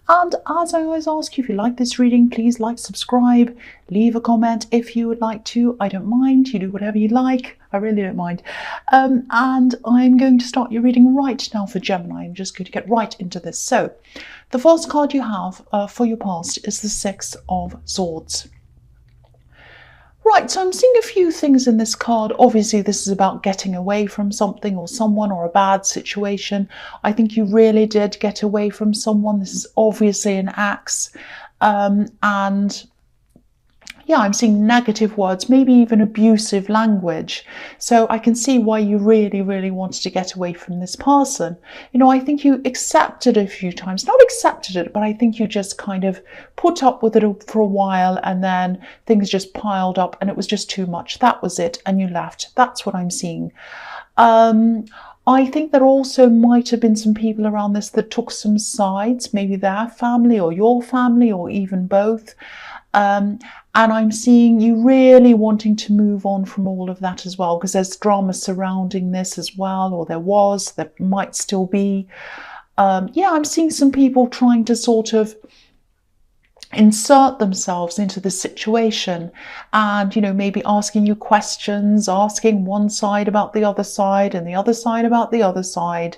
And as I always ask you, if you like this reading, please like, subscribe, leave a comment if you would like to. I don't mind. You do whatever you like. I really don't mind. And I'm going to start your reading right now for Gemini. I'm just going to get right into this. So the first card you have for your past is the Six of Swords. Right, so I'm seeing a few things in this card. Obviously, this is about getting away from something or someone or a bad situation. I think you really did get away from someone. This is obviously an axe. And yeah, I'm seeing negative words, maybe even abusive language. So I can see why you really, really wanted to get away from this person. You know, I think you accepted it a few times, not accepted it, but I think you just kind of put up with it for a while and then things just piled up and it was just too much. That was it. And you left. That's what I'm seeing. I think there also might have been some people around this that took some sides, maybe their family or your family or even both. And I'm seeing you really wanting to move on from all of that as well, because there's drama surrounding this as well, or there might still be. Yeah, I'm seeing some people trying to sort of insert themselves into the situation and, you know, maybe asking you questions, asking one side about the other side and the other side about the other side.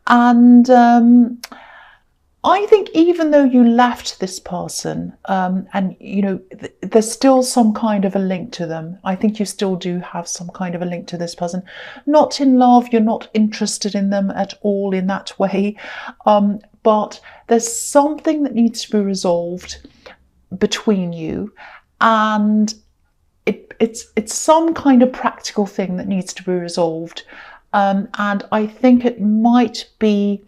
And I think even though you left this person and, you know, there's still some kind of a link to them. I think you still do have some kind of a link to this person. Not in love, you're not interested in them at all in that way. But there's something that needs to be resolved between you. And it's some kind of practical thing that needs to be resolved. And I think it might be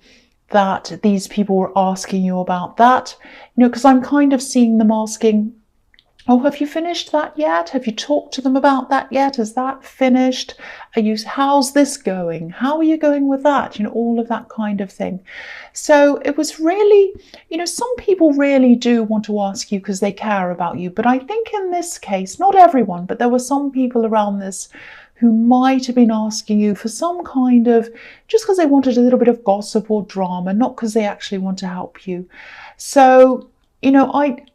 that these people were asking you about that, you know, because I'm kind of seeing them asking, oh, have you finished that yet? Have you talked to them about that yet? Is that finished? How's this going? How are you going with that? You know, all of that kind of thing. So it was really, you know, some people really do want to ask you because they care about you. But I think in this case, not everyone, but there were some people around this who might have been asking you for some kind of, just because they wanted a little bit of gossip or drama, not because they actually want to help you. So, you know, I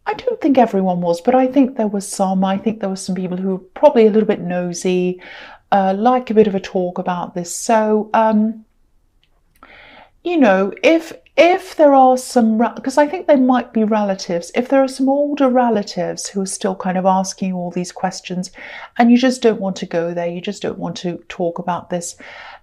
don't think everyone was, but I think there was some. I think there were some people who were probably a little bit nosy, like a bit of a talk about this. So, you know, if there are some, because I think they might be relatives, if there are some older relatives who are still kind of asking you all these questions and you just don't want to go there, you just don't want to talk about this,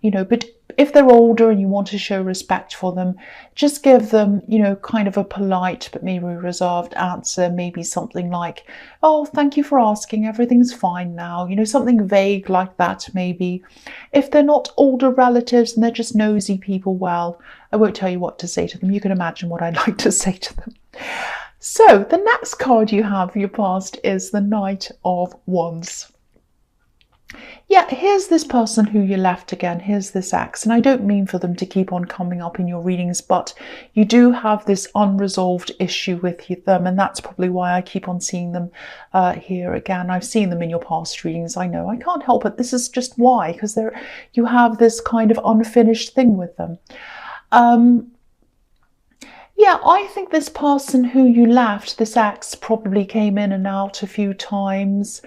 you know, but if they're older and you want to show respect for them, just give them, you know, kind of a polite but maybe reserved answer, maybe something like, oh, thank you for asking, everything's fine now, you know, something vague like that maybe. If they're not older relatives and they're just nosy people, well, I won't tell you what to say to them. You can imagine what I'd like to say to them. So the next card you have for your past is the Knight of Wands. Yeah, here's this person who you left again. Here's this ex. And I don't mean for them to keep on coming up in your readings, but you do have this unresolved issue with them. And that's probably why I keep on seeing them here again. I've seen them in your past readings. I know, I can't help it. This is just why, because you have this kind of unfinished thing with them. Yeah, I think this person who you left, this ex, probably came in and out a few times.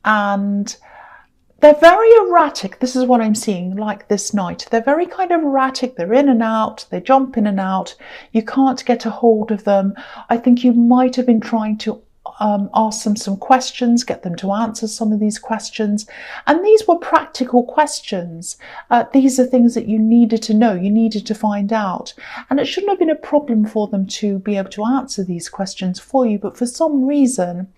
And they're very erratic. This is what I'm seeing, like this night. They're very kind of erratic. They're in and out. They jump in and out. You can't get a hold of them. I think you might have been trying to ask them some questions, get them to answer some of these questions. And these were practical questions. These are things that you needed to know, you needed to find out. And it shouldn't have been a problem for them to be able to answer these questions for you. But for some reason,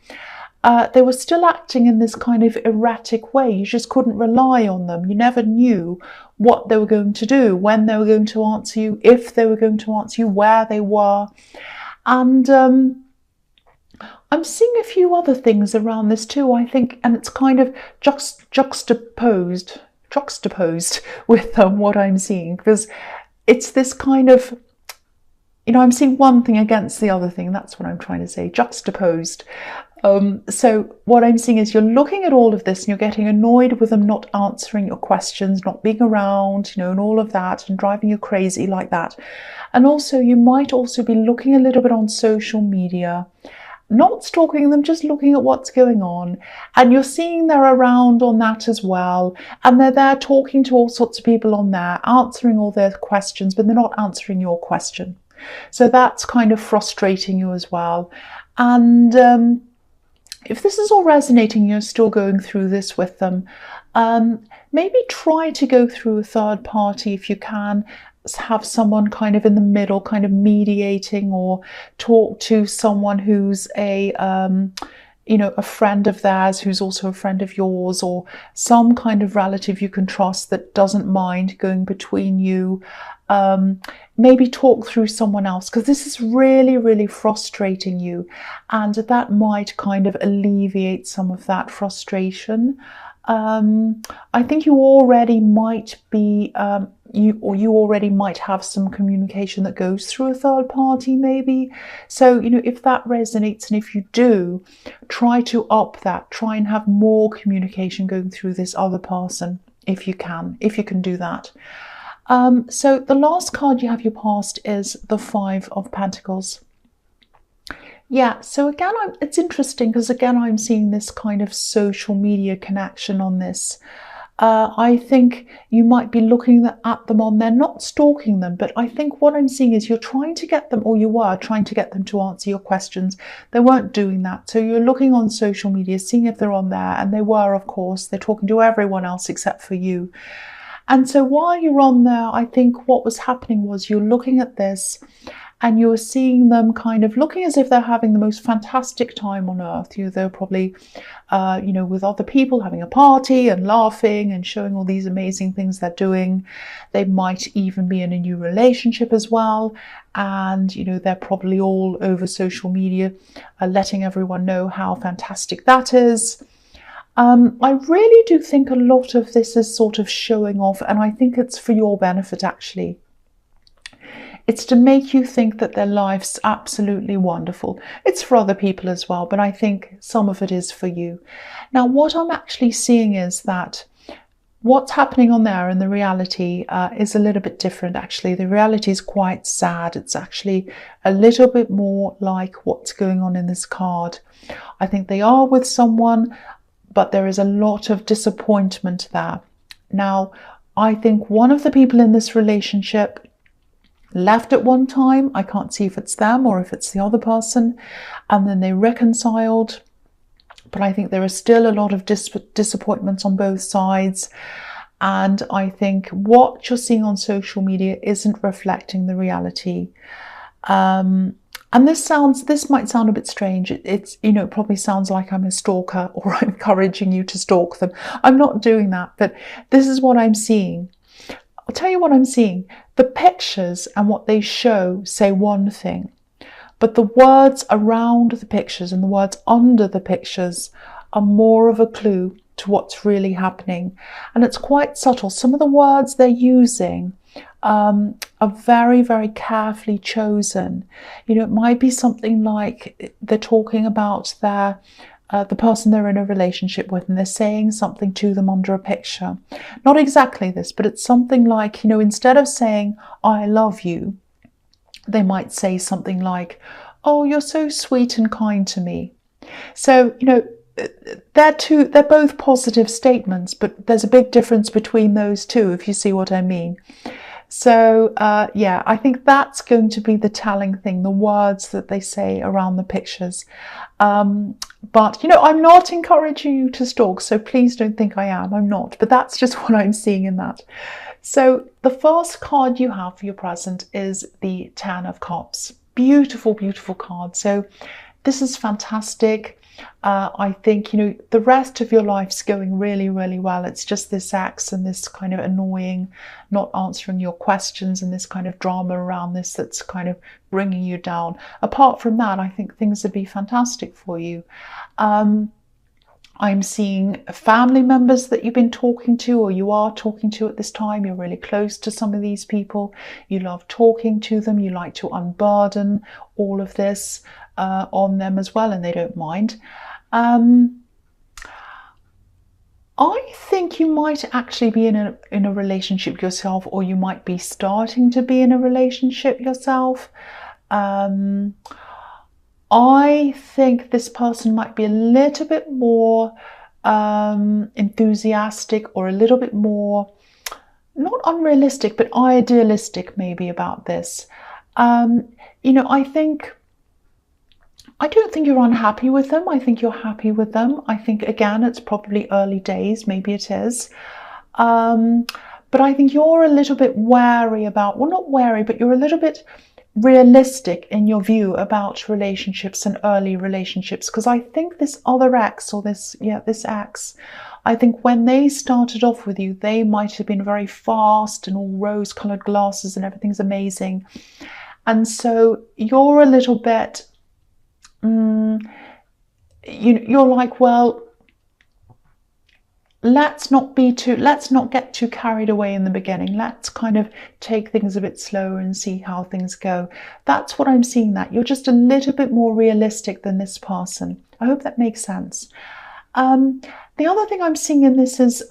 they were still acting in this kind of erratic way. You just couldn't rely on them. You never knew what they were going to do, when they were going to answer you, if they were going to answer you, where they were. And I'm seeing a few other things around this too, I think, and it's kind of juxtaposed with what I'm seeing, because it's this kind of, you know, I'm seeing one thing against the other thing. That's what I'm trying to say, juxtaposed. So what I'm seeing is you're looking at all of this and you're getting annoyed with them not answering your questions, not being around, you know, and all of that, and driving you crazy like that. And also you might also be looking a little bit on social media, not stalking them, just looking at what's going on. And you're seeing they're around on that as well. And they're there talking to all sorts of people on there, answering all their questions, but they're not answering your question. So that's kind of frustrating you as well. And if this is all resonating, you're still going through this with them, maybe try to go through a third party if you can. Have someone kind of in the middle, kind of mediating, or talk to someone who's a you know, a friend of theirs who's also a friend of yours, or some kind of relative you can trust that doesn't mind going between you. Maybe talk through someone else, because this is really, really frustrating you, and that might kind of alleviate some of that frustration. I think you already might be you already might have some communication that goes through a third party, maybe. So, you know, if that resonates, and if you do, try to up that, try and have more communication going through this other person if you can do that. So the last card you have your past is the Five of Pentacles. Yeah, so again, it's interesting because again, I'm seeing this kind of social media connection on this. I think you might be looking at them on there, not stalking them, but I think what I'm seeing is you're trying to get them, or you were trying to get them to answer your questions. They weren't doing that. So you're looking on social media, seeing if they're on there, and they were, of course. They're talking to everyone else except for you. And so while you're on there, I think what was happening was you're looking at this and you're seeing them kind of looking as if they're having the most fantastic time on earth. You know, they're probably, you know, with other people having a party and laughing and showing all these amazing things they're doing. They might even be in a new relationship as well. And, you know, they're probably all over social media, letting everyone know how fantastic that is. I really do think a lot of this is sort of showing off, and I think it's for your benefit, actually. It's to make you think that their life's absolutely wonderful. It's for other people as well, but I think some of it is for you. Now, what I'm actually seeing is that what's happening on there in the reality is a little bit different, actually. The reality is quite sad. It's actually a little bit more like what's going on in this card. I think they are with someone, but there is a lot of disappointment there. Now, I think one of the people in this relationship left at one time. I can't see if it's them or if it's the other person. And then they reconciled. But I think there is still a lot of disappointments on both sides. And I think what you're seeing on social media isn't reflecting the reality. And this might sound a bit strange. It's, you know, it probably sounds like I'm a stalker or I'm encouraging you to stalk them. I'm not doing that, but this is what I'm seeing. I'll tell you what I'm seeing. The pictures and what they show say one thing, but the words around the pictures and the words under the pictures are more of a clue to what's really happening. And it's quite subtle. Some of the words they're using are very, very carefully chosen. You know, it might be something like they're talking about their the person they're in a relationship with, and they're saying something to them under a picture. Not exactly this, but it's something like, you know, instead of saying, "I love you," they might say something like, "Oh, you're so sweet and kind to me." So, you know, they're both positive statements, but there's a big difference between those two, if you see what I mean. So, yeah, I think that's going to be the telling thing, the words that they say around the pictures. But, you know, I'm not encouraging you to stalk, so please don't think I am. I'm not. But that's just what I'm seeing in that. So the first card you have for your present is the Ten of Cups. Beautiful, beautiful card. So this is fantastic. I think, you know, the rest of your life's going really, really well. It's just this ex and this kind of annoying, not answering your questions and this kind of drama around this that's kind of bringing you down. Apart from that, I think things would be fantastic for you. I'm seeing family members that you've been talking to, or you are talking to at this time. You're really close to some of these people. You love talking to them. You like to unburden all of this on them as well, and they don't mind. I think you might actually be in a relationship yourself, or you might be starting to be in a relationship yourself. I think this person might be a little bit more enthusiastic, or a little bit more, not unrealistic, but idealistic maybe about this. You know, I don't think you're unhappy with them. I think you're happy with them. I think, again, it's probably early days. Maybe it is. But I think you're a little bit wary about, well, not wary, but you're a little bit realistic in your view about relationships and early relationships. Because I think this other ex, or this ex, I think when they started off with you, they might have been very fast and all rose-colored glasses and everything's amazing. And so you're a little bit... you're like, well, let's not get too carried away in the beginning. Let's kind of take things a bit slower and see how things go. That's what I'm seeing, that you're just a little bit more realistic than this person. I hope that makes sense. The other thing I'm seeing in this is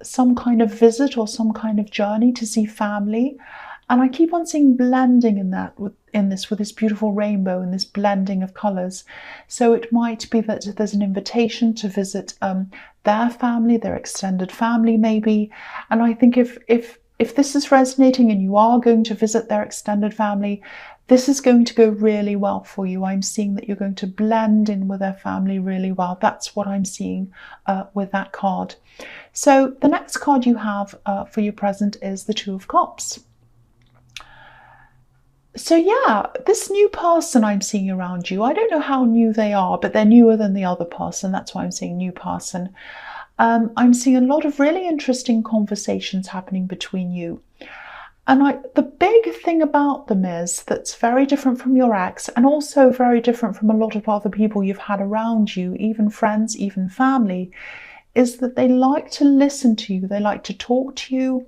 some kind of visit or some kind of journey to see family. And I keep on seeing blending in that, with this beautiful rainbow and this blending of colours. So it might be that there's an invitation to visit their family, their extended family maybe. And I think if this is resonating and you are going to visit their extended family, this is going to go really well for you. I'm seeing that you're going to blend in with their family really well. That's what I'm seeing with that card. So the next card you have for your present is the Two of Cups. So yeah, this new person I'm seeing around you, I don't know how new they are, but they're newer than the other person. That's why I'm seeing new person. I'm seeing a lot of really interesting conversations happening between you. And the big thing about them is that's very different from your ex, and also very different from a lot of other people you've had around you, even friends, even family, is that they like to listen to you. They like to talk to you.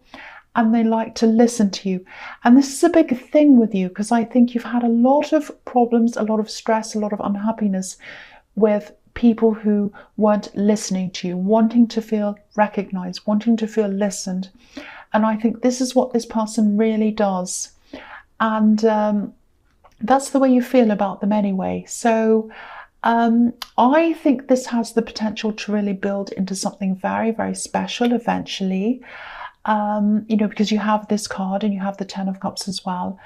And they like to listen to you. And this is a big thing with you, because I think you've had a lot of problems, a lot of stress, a lot of unhappiness with people who weren't listening to you, wanting to feel recognized, wanting to feel listened. And I think this is what this person really does. And that's the way you feel about them anyway. So I think this has the potential to really build into something very, very special eventually. You know, because you have this card and you have the Ten of Cups as well.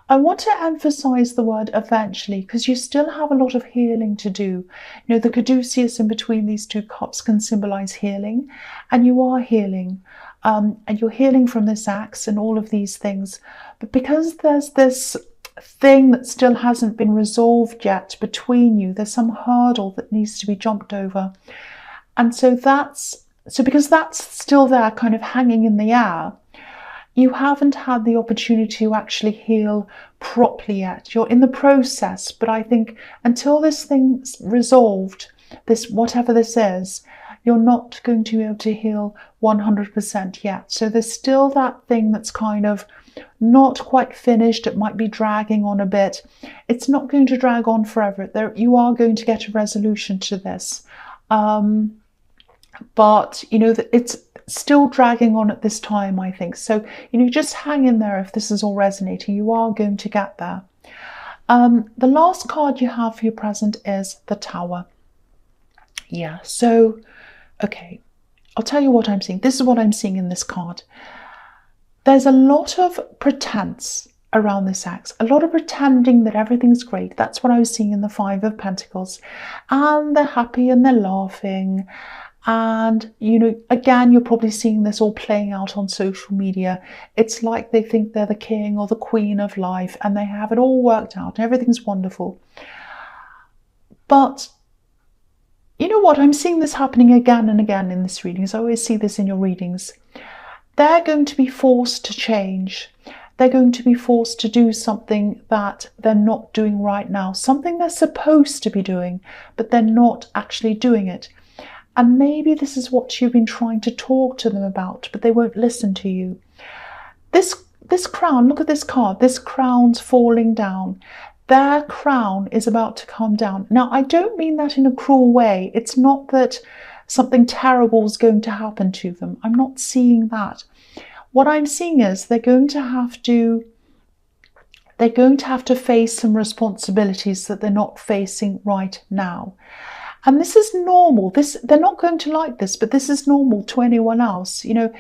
I want to emphasize the word eventually, because you still have a lot of healing to do. You know, the caduceus in between these two cups can symbolize healing, and you are healing. And you're healing from this ex and all of these things. But because there's this thing that still hasn't been resolved yet between you, there's some hurdle that needs to be jumped over. And so because that's still there, kind of hanging in the air, you haven't had the opportunity to actually heal properly yet. You're in the process, but I think until this thing's resolved, this whatever this is, you're not going to be able to heal 100% yet. So there's still that thing that's kind of not quite finished. It might be dragging on a bit. It's not going to drag on forever. You are going to get a resolution to this. But, you know, that it's still dragging on at this time, I think. So, you know, just hang in there if this is all resonating. You are going to get there. The last card you have for your present is the Tower. Yeah, so, okay. I'll tell you what I'm seeing. This is what I'm seeing in this card. There's a lot of pretense around this ex, a lot of pretending that everything's great. That's what I was seeing in the Five of Pentacles. And they're happy and they're laughing. And, you know, again, you're probably seeing this all playing out on social media. It's like they think they're the king or the queen of life and they have it all worked out and everything's wonderful. But you know what? I'm seeing this happening again and again in this readings. I always see this in your readings. They're going to be forced to change. They're going to be forced to do something that they're not doing right now. Something they're supposed to be doing, but they're not actually doing it. And maybe this is what you've been trying to talk to them about, but they won't listen to you. This crown, look at this card, this crown's falling down. Their crown is about to come down. Now, I don't mean that in a cruel way. It's not that something terrible is going to happen to them. I'm not seeing that. What I'm seeing is they're going to have to face some responsibilities that they're not facing right now. And this is normal. They're not going to like this, but this is normal to anyone else. You know,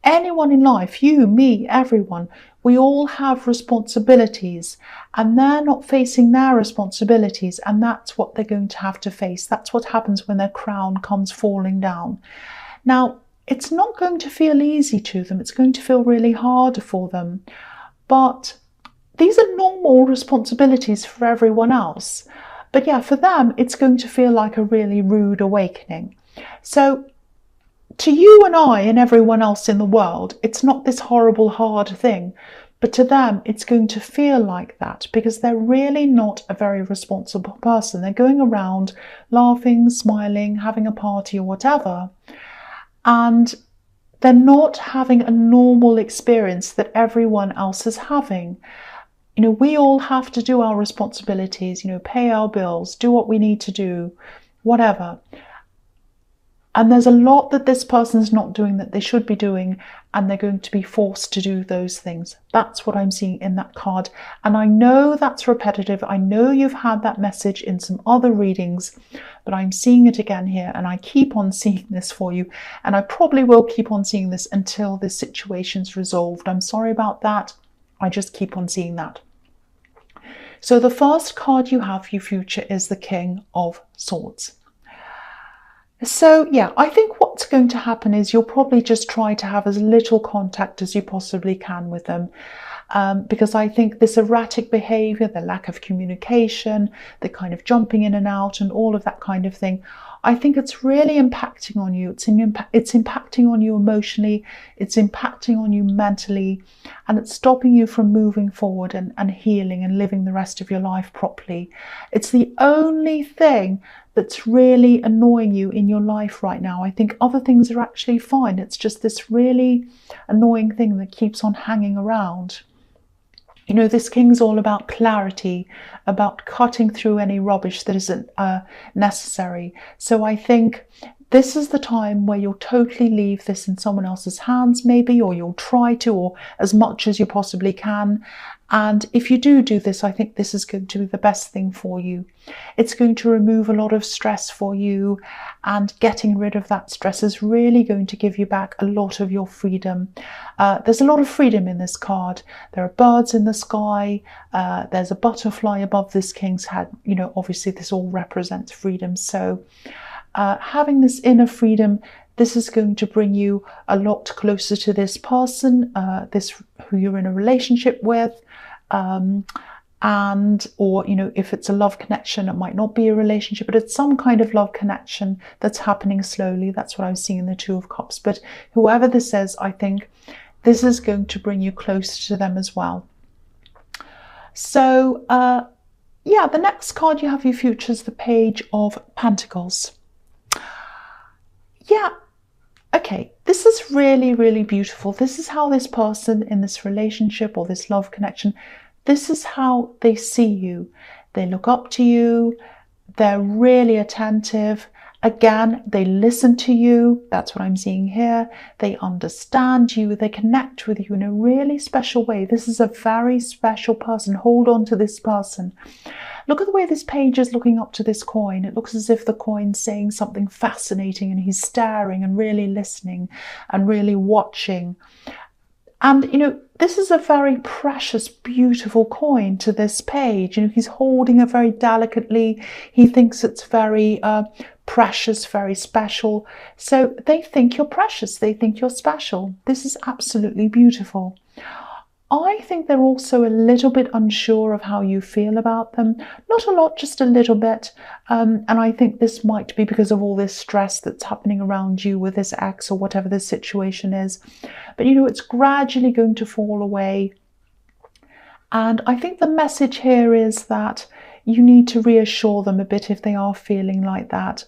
anyone in life, you, me, everyone, we all have responsibilities, and they're not facing their responsibilities, and that's what they're going to have to face. That's what happens when their crown comes falling down. Now, it's not going to feel easy to them. It's going to feel really hard for them. But these are normal responsibilities for everyone else. But yeah, for them, it's going to feel like a really rude awakening. So to you and I and everyone else in the world, it's not this horrible, hard thing. But to them, it's going to feel like that because they're really not a very responsible person. They're going around laughing, smiling, having a party or whatever. And they're not having a normal experience that everyone else is having. You know, we all have to do our responsibilities, you know, pay our bills, do what we need to do, whatever. And there's a lot that this person's not doing that they should be doing, and they're going to be forced to do those things. That's what I'm seeing in that card. And I know that's repetitive. I know you've had that message in some other readings, but I'm seeing it again here, and I keep on seeing this for you. And I probably will keep on seeing this until this situation's resolved. I'm sorry about that. I just keep on seeing that. So the first card you have for your future is the King of Swords. So yeah, I think what's going to happen is you'll probably just try to have as little contact as you possibly can with them. Because I think this erratic behavior, the lack of communication, the kind of jumping in and out and all of that kind of thing, I think it's really impacting on you. It's impacting on you emotionally, it's impacting on you mentally, and it's stopping you from moving forward and healing and living the rest of your life properly. It's the only thing that's really annoying you in your life right now. I think other things are actually fine. It's just this really annoying thing that keeps on hanging around. You know, this king's all about clarity, about cutting through any rubbish that isn't necessary. So I think this is the time where you'll totally leave this in someone else's hands maybe, or you'll try to, or as much as you possibly can. And if you do this, I think this is going to be the best thing for you. It's going to remove a lot of stress for you, and getting rid of that stress is really going to give you back a lot of your freedom. There's a lot of freedom in this card. There are birds in the sky. There's a butterfly above this king's head. You know, obviously this all represents freedom. So having this inner freedom, this is going to bring you a lot closer to this person, who you're in a relationship with, or, you know, if it's a love connection, it might not be a relationship, but it's some kind of love connection that's happening slowly. That's what I'm seeing in the Two of Cups. But whoever this is, I think this is going to bring you closer to them as well. So, yeah, the next card you have your future is the Page of Pentacles. Yeah. Okay, this is really, really beautiful. This is how this person in this relationship or this love connection, this is how they see you. They look up to you. They're really attentive. Again, they listen to you. That's what I'm seeing here. They understand you. They connect with you in a really special way. This is a very special person. Hold on to this person. Look at the way this page is looking up to this coin. It looks as if the coin's saying something fascinating, and he's staring and really listening and really watching. And, you know, this is a very precious, beautiful coin to this page. You know, he's holding it very delicately. He thinks it's very precious, very special. So they think you're precious. They think you're special. This is absolutely beautiful. I think they're also a little bit unsure of how you feel about them. Not a lot, just a little bit. And I think this might be because of all this stress that's happening around you with this ex or whatever this situation is. But, you know, it's gradually going to fall away. And I think the message here is that, you need to reassure them a bit if they are feeling like that.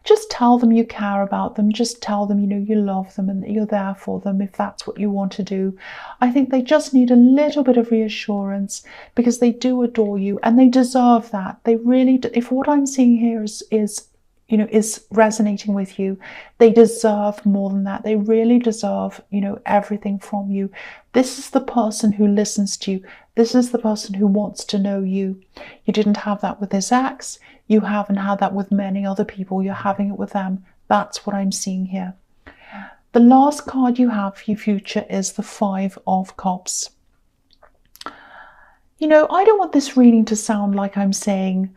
Just tell them you care about them. Just tell them, you know, you love them and that you're there for them if that's what you want to do. I think they just need a little bit of reassurance because they do adore you and they deserve that. They really do. If what I'm seeing here is you know, is resonating with you, they deserve more than that. They really deserve, you know, everything from you. This is the person who listens to you. This is the person who wants to know you. You didn't have that with this ex. You haven't had that with many other people. You're having it with them. That's what I'm seeing here. The last card you have for your future is the Five of Cups. You know, I don't want this reading to sound like I'm saying,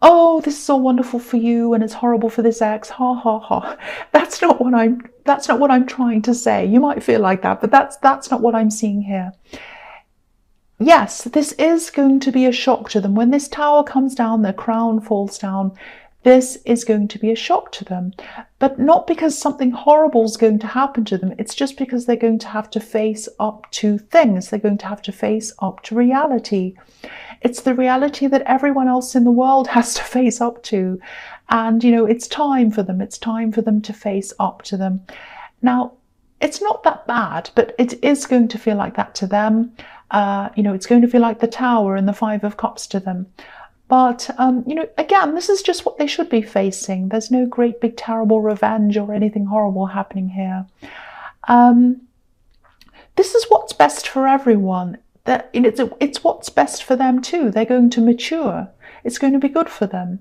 oh, this is so wonderful for you and it's horrible for this ex, ha ha ha. That's not what I'm trying to say. You might feel like that, but that's not what I'm seeing here. Yes, this is going to be a shock to them. When this tower comes down, their crown falls down, this is going to be a shock to them. But not because something horrible is going to happen to them. It's just because they're going to have to face up to things. They're going to have to face up to reality. It's the reality that everyone else in the world has to face up to. And, you know, it's time for them. It's time for them to face up to them. Now, it's not that bad, but it is going to feel like that to them. You know, it's going to feel like the Tower and the Five of Cups to them. But, you know, again, this is just what they should be facing. There's no great big terrible revenge or anything horrible happening here. This is what's best for everyone. That it's what's best for them too. They're going to mature. It's going to be good for them.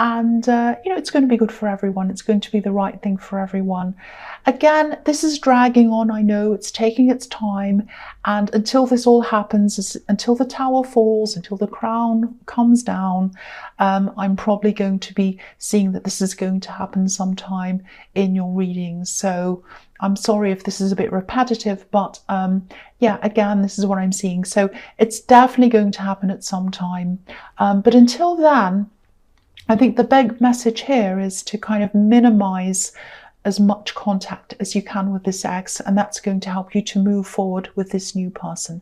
And, you know, it's going to be good for everyone. It's going to be the right thing for everyone. Again, this is dragging on. I know it's taking its time. And until this all happens, until the Tower falls, until the crown comes down, I'm probably going to be seeing that this is going to happen sometime in your readings. So I'm sorry if this is a bit repetitive, but yeah, again, this is what I'm seeing. So it's definitely going to happen at some time. But until then, I think the big message here is to kind of minimize as much contact as you can with this ex, and that's going to help you to move forward with this new person.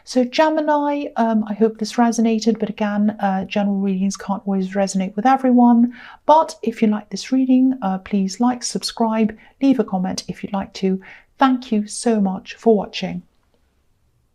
So Gemini, I hope this resonated, but again, general readings can't always resonate with everyone. But if you like this reading, please like, subscribe, leave a comment if you'd like to. Thank you so much for watching.